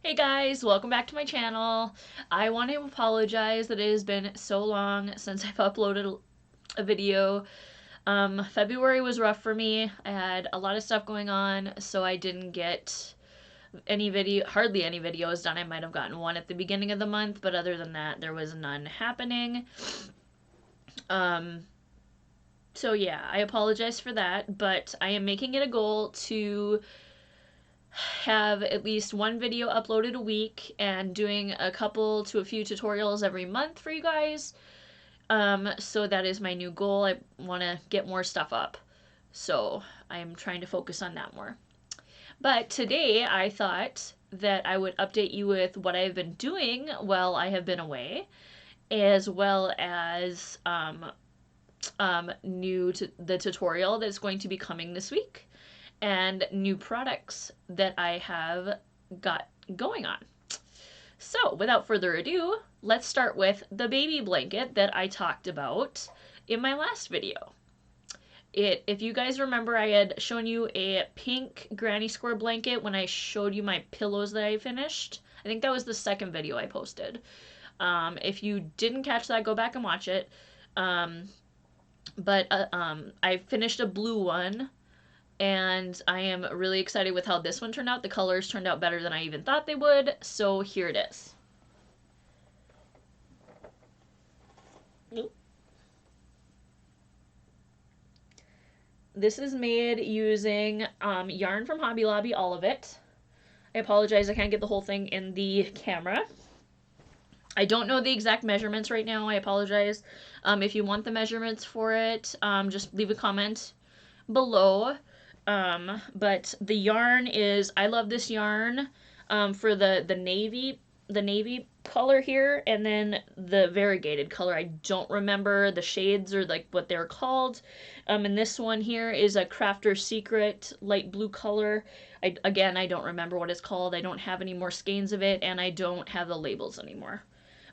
Hey guys, welcome back to my channel. I want to apologize that it has been so long since I've uploaded a video. February was rough for me. I had a lot of stuff going on, so I didn't get hardly any videos done. I might have gotten one at the beginning of the month, but other than that, there was none happening. Um, so yeah, I apologize for that, but I am making it a goal to have at least one video uploaded a week and doing a couple to a few tutorials every month for you guys. So that is my new goal. I want to get more stuff up. So I'm trying to focus on that more. But today I thought that I would update you with what I've been doing while I have been away, as well as the tutorial that's going to be coming this week and new products that I have got going on. So, without further ado, let's start with the baby blanket that I talked about in my last video. If you guys remember, I had shown you a pink granny square blanket when I showed you my pillows that I finished. I think that was the second video I posted. If you didn't catch that, go back and watch it. I finished a blue one, and I am really excited with how this one turned out. The colors turned out better than I even thought they would, so here it is. This is made using yarn from Hobby Lobby, all of it. I apologize, I can't get the whole thing in the camera. I don't know the exact measurements right now, I apologize. If you want the measurements for it, just leave a comment below. But the yarn is, I love this yarn for the navy color here, and then the variegated color. I don't remember the shades or like what they're called. And this one here is a Crafter's Secret light blue color. Again, I don't remember what it's called. I don't have any more skeins of it, and I don't have the labels anymore.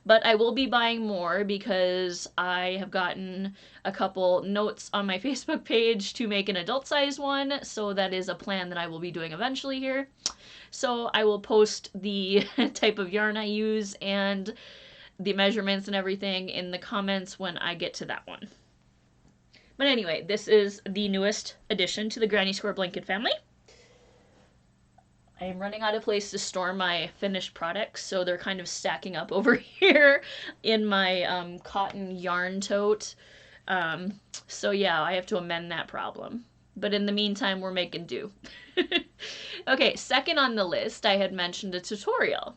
But I will be buying more because I have gotten a couple notes on my Facebook page to make an adult size one, so that is a plan that I will be doing eventually here. So I will post the type of yarn I use and the measurements and everything in the comments when I get to that one. But anyway, this is the newest addition to the Granny Square Blanket family. I am running out of place to store my finished products, so they're kind of stacking up over here in my cotton yarn tote. So yeah, I have to amend that problem. But in the meantime, we're making do. Okay, second on the list, I had mentioned a tutorial.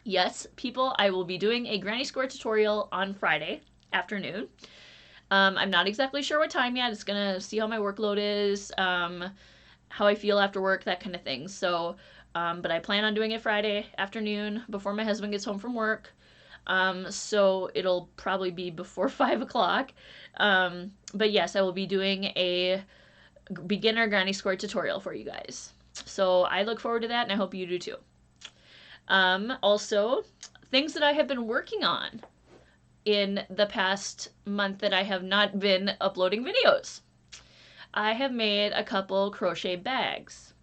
Yes, people, I will be doing a Granny Square tutorial on Friday afternoon. I'm not exactly sure what time yet. It's gonna see how my workload is. How I feel after work, that kind of thing. So, but I plan on doing it Friday afternoon before my husband gets home from work. So it'll probably be before 5 o'clock. But yes, I will be doing a beginner Granny Square tutorial for you guys. So I look forward to that, and I hope you do too. Also, things that I have been working on in the past month that I have not been uploading videos. I have made a couple crochet bags.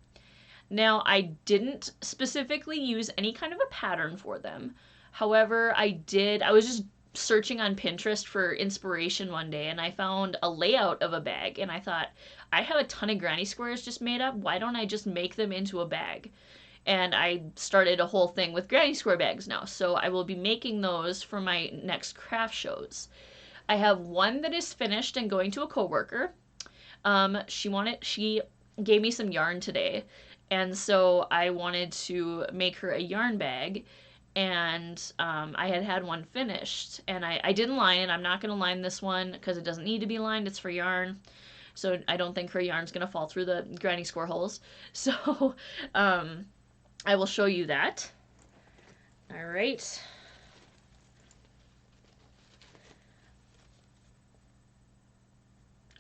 Now, I didn't specifically use any kind of a pattern for them. However, I was just searching on Pinterest for inspiration one day, and I found a layout of a bag, and I thought, I have a ton of granny squares just made up. Why don't I just make them into a bag? And I started a whole thing with granny square bags now. So I will be making those for my next craft shows. I have one that is finished and going to a coworker. She gave me some yarn today, and so I wanted to make her a yarn bag, and I had one finished, and I didn't line it. I'm not going to line this one because it doesn't need to be lined. It's for yarn, so I don't think her yarn's going to fall through the granny square holes. So I will show you that. All right.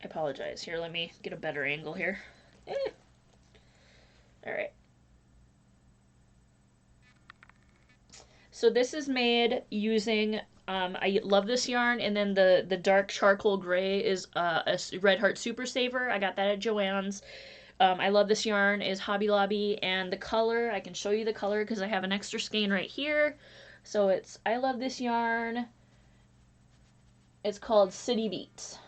I apologize. Here, let me get a better angle here. All right. So this is made using, I love this yarn, and then the dark charcoal gray is a Red Heart Super Saver. I got that at Joann's. I love this yarn is Hobby Lobby, and the color, I can show you the color because I have an extra skein right here. So it's I love this yarn. It's called City Beats.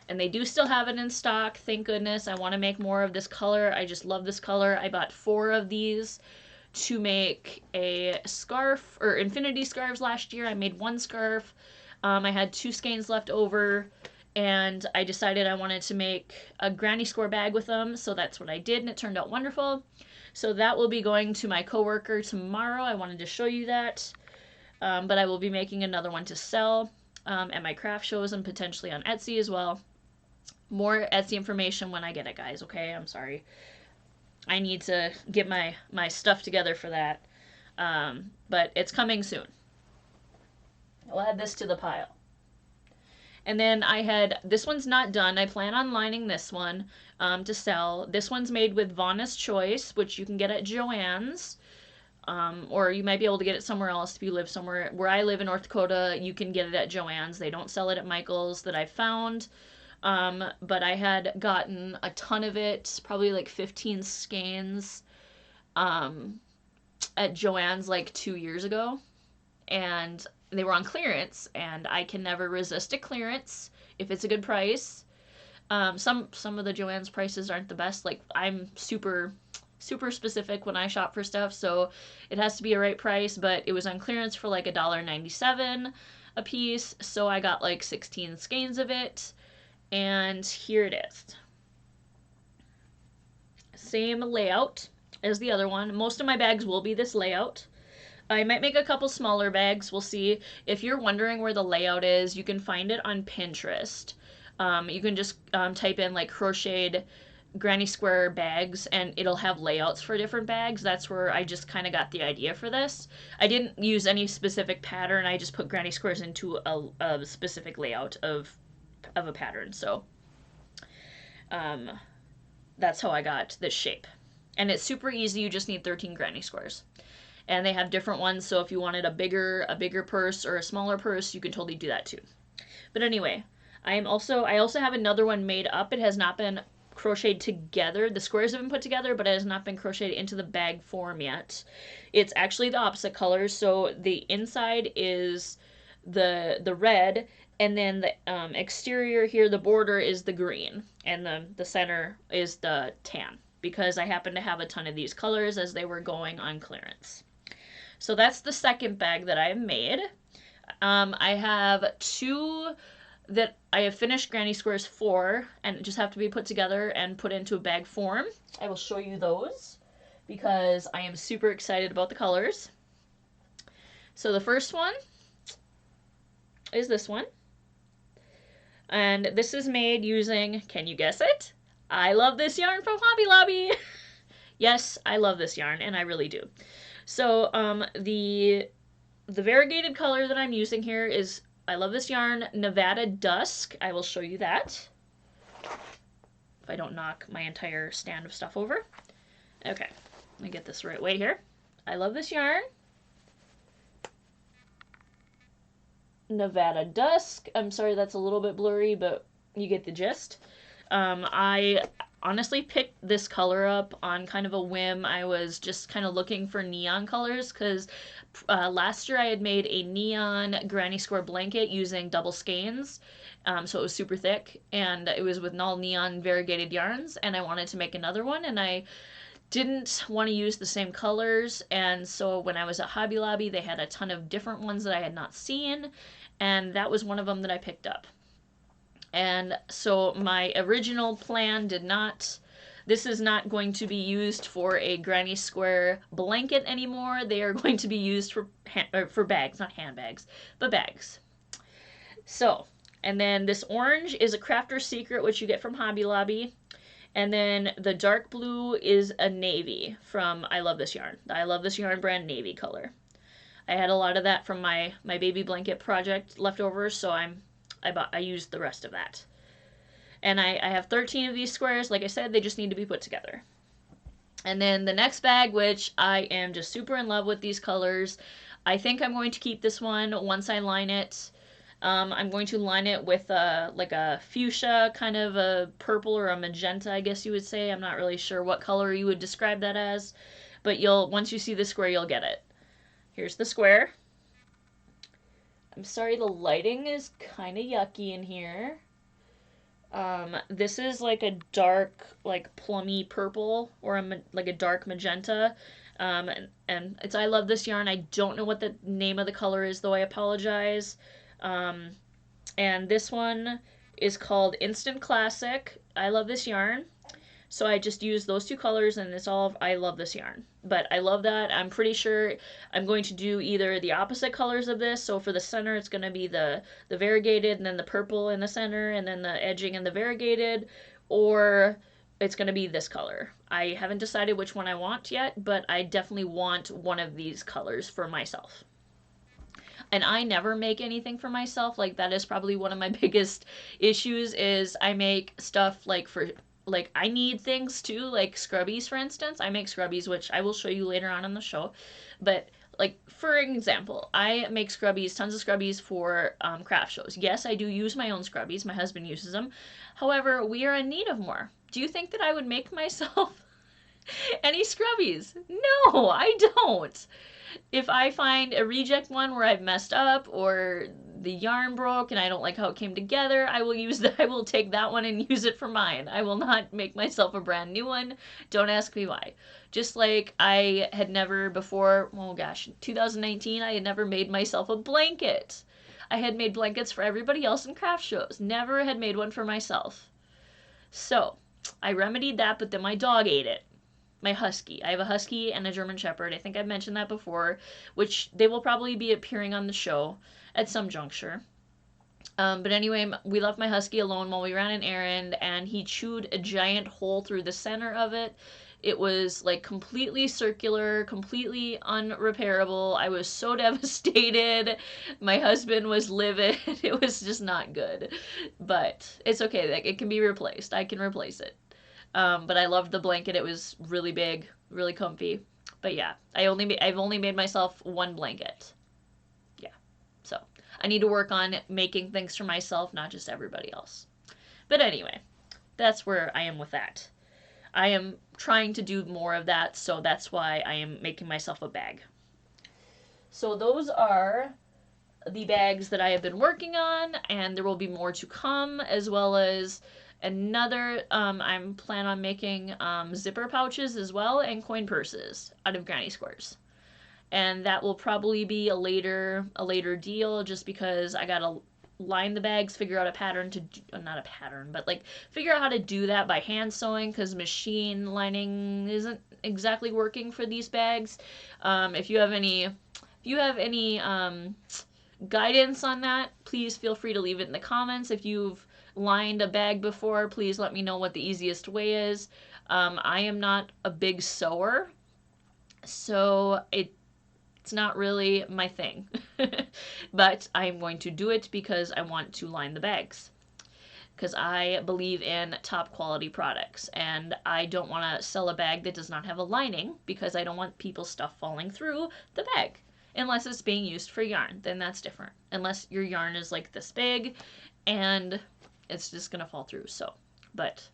And they do still have it in stock, thank goodness. I want to make more of this color. I just love this color. I bought 4 of these to make a scarf, or infinity scarves last year. I made 1 scarf. I had 2 skeins left over, and I decided I wanted to make a granny square bag with them, so that's what I did, and it turned out wonderful. So that will be going to my coworker tomorrow. I wanted to show you that, but I will be making another one to sell at my craft shows and potentially on Etsy as well. More Etsy information when I get it, guys, okay? I'm sorry. I need to get my stuff together for that, but it's coming soon. I'll add this to the pile. And then I had, this one's not done. I plan on lining this one to sell. This one's made with Vonna's Choice, which you can get at Joann's. Or you might be able to get it somewhere else if you live somewhere. Where I live in North Dakota, you can get it at Joann's. They don't sell it at Michael's that I found. But I had gotten a ton of it, probably like 15 skeins, at Joann's like 2 years ago. And they were on clearance, and I can never resist a clearance if it's a good price. Some of the Joann's prices aren't the best. Like, I'm super specific when I shop for stuff, so it has to be a right price, but it was on clearance for like $1.97 a piece, so I got like 16 skeins of it, and here it is. Same layout as the other one. Most of my bags will be this layout. I might make a couple smaller bags, we'll see. If you're wondering where the layout is, you can find it on Pinterest. You can just type in like crocheted granny square bags, and it'll have layouts for different bags. That's where I just kind of got the idea for this. I didn't use any specific pattern, I just put granny squares into a specific layout of a pattern. So that's how I got this shape. And it's super easy, you just need 13 granny squares. And they have different ones, so if you wanted a bigger purse or a smaller purse, you can totally do that too. But anyway, I also have another one made up. It has not been crocheted together. The squares have been put together, but it has not been crocheted into the bag form yet. It's actually the opposite colors, so the inside is the red, and then the exterior here, the border is the green, and the center is the tan, because I happen to have a ton of these colors as they were going on clearance. So that's the second bag that I have made. I have 2 that I have finished granny squares for, and just have to be put together and put into a bag form. I will show you those because I am super excited about the colors. So the first one is this one. And this is made using, can you guess it? I love this yarn from Hobby Lobby. Yes, I love this yarn, and I really do. So the variegated color that I'm using here is, I love this yarn, Nevada Dusk. I will show you that if I don't knock my entire stand of stuff over. Okay, let me get this the right way here. I love this yarn, Nevada Dusk. I'm sorry that's a little bit blurry, but you get the gist. I honestly picked this color up on kind of a whim. I was just kind of looking for neon colors because last year I had made a neon granny square blanket using double skeins, so it was super thick, and it was with all neon variegated yarns, and I wanted to make another one, and I didn't want to use the same colors, and so when I was at Hobby Lobby they had a ton of different ones that I had not seen, and that was one of them that I picked up. And so my original plan did not, this is not going to be used for a granny square blanket anymore. They are going to be used for bags, not handbags, but bags. So, and then this orange is a Crafter's Secret, which you get from Hobby Lobby. And then the dark blue is a navy from I Love This Yarn. The I Love This Yarn brand navy color. I had a lot of that from my baby blanket project leftovers, so I used the rest of that. And I have 13 of these squares. Like I said, they just need to be put together. And then the next bag, which I am just super in love with these colors. I think I'm going to keep this one once I line it. I'm going to line it with like a fuchsia, kind of a purple or a magenta, I guess you would say. I'm not really sure what color you would describe that as, but once you see the square, you'll get it. Here's the square. I'm sorry the lighting is kind of yucky in here. This is like a dark, like plummy purple or like a dark magenta. And it's I love this yarn. I don't know what the name of the color is though. I apologize. Um, and this one is called Instant Classic. I love this yarn. So I just use those two colors and it's all, I love this yarn. But I love that. I'm pretty sure I'm going to do either the opposite colors of this. So for the center, it's going to be the variegated and then the purple in the center and then the edging and the variegated. Or it's going to be this color. I haven't decided which one I want yet, but I definitely want one of these colors for myself. And I never make anything for myself. Like that is probably one of my biggest issues is I make stuff like for like I need things too, like scrubbies for instance. I make scrubbies, which I will show you later on in the show. But like for example, I make scrubbies, tons of scrubbies for craft shows. Yes, I do use my own scrubbies. My husband uses them. However, we are in need of more. Do you think that I would make myself any scrubbies? No, I don't. If I find a reject one where I've messed up or the yarn broke and I don't like how it came together, I will take that one and use it for mine. I will not make myself a brand new one. Don't ask me why. Just like I had never before, oh gosh, 2019, I had never made myself a blanket. I had made blankets for everybody else in craft shows. Never had made one for myself. So, I remedied that, but then my dog ate it. My husky. I have a husky and a German Shepherd. I think I've mentioned that before, which they will probably be appearing on the show at some juncture. But anyway, we left my husky alone while we ran an errand, and he chewed a giant hole through the center of it. It was like completely circular, completely unrepairable. I was so devastated. My husband was livid. It was just not good. But it's okay. Like, it can be replaced. I can replace it. But I loved the blanket. It was really big, really comfy. But yeah, I've only made myself one blanket. Yeah. So I need to work on making things for myself, not just everybody else. But anyway, that's where I am with that. I am trying to do more of that, so that's why I am making myself a bag. So those are the bags that I have been working on, and there will be more to come, as well as another, I'm planning on making zipper pouches as well, and coin purses out of granny squares. And that will probably be a later deal, just because I gotta line the bags, figure out a pattern to do, not a pattern, but like figure out how to do that by hand sewing, because machine lining isn't exactly working for these bags. If you have any guidance on that, please feel free to leave it in the comments. If you've lined a bag before, please let me know what the easiest way is. I am not a big sewer, so it's not really my thing. But I'm going to do it because I want to line the bags. Because I believe in top quality products, and I don't want to sell a bag that does not have a lining, because I don't want people's stuff falling through the bag. Unless it's being used for yarn, then that's different. Unless your yarn is like this big and it's just gonna fall through. So, but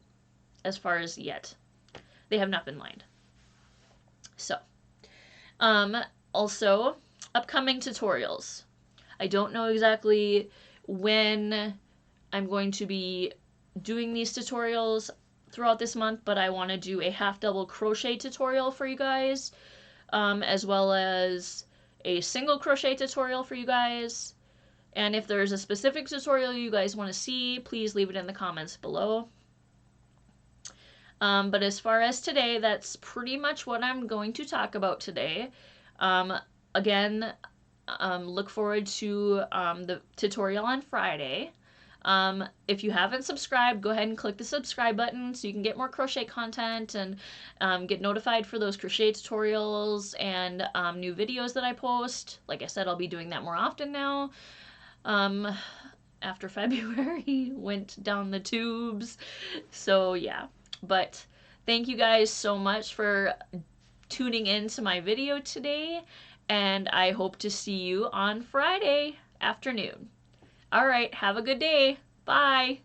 as far as yet, they have not been lined. So, also upcoming tutorials. I don't know exactly when I'm going to be doing these tutorials throughout this month, but I want to do a half double crochet tutorial for you guys, as well as a single crochet tutorial for you guys. And if there's a specific tutorial you guys want to see, please leave it in the comments below. But as far as today, that's pretty much what I'm going to talk about today. Again, look forward to the tutorial on Friday. If you haven't subscribed, go ahead and click the subscribe button so you can get more crochet content and get notified for those crochet tutorials and new videos that I post. Like I said, I'll be doing that more often now. After February went down the tubes. So yeah, but thank you guys so much for tuning in to my video today, and I hope to see you on Friday afternoon. All right, have a good day. Bye.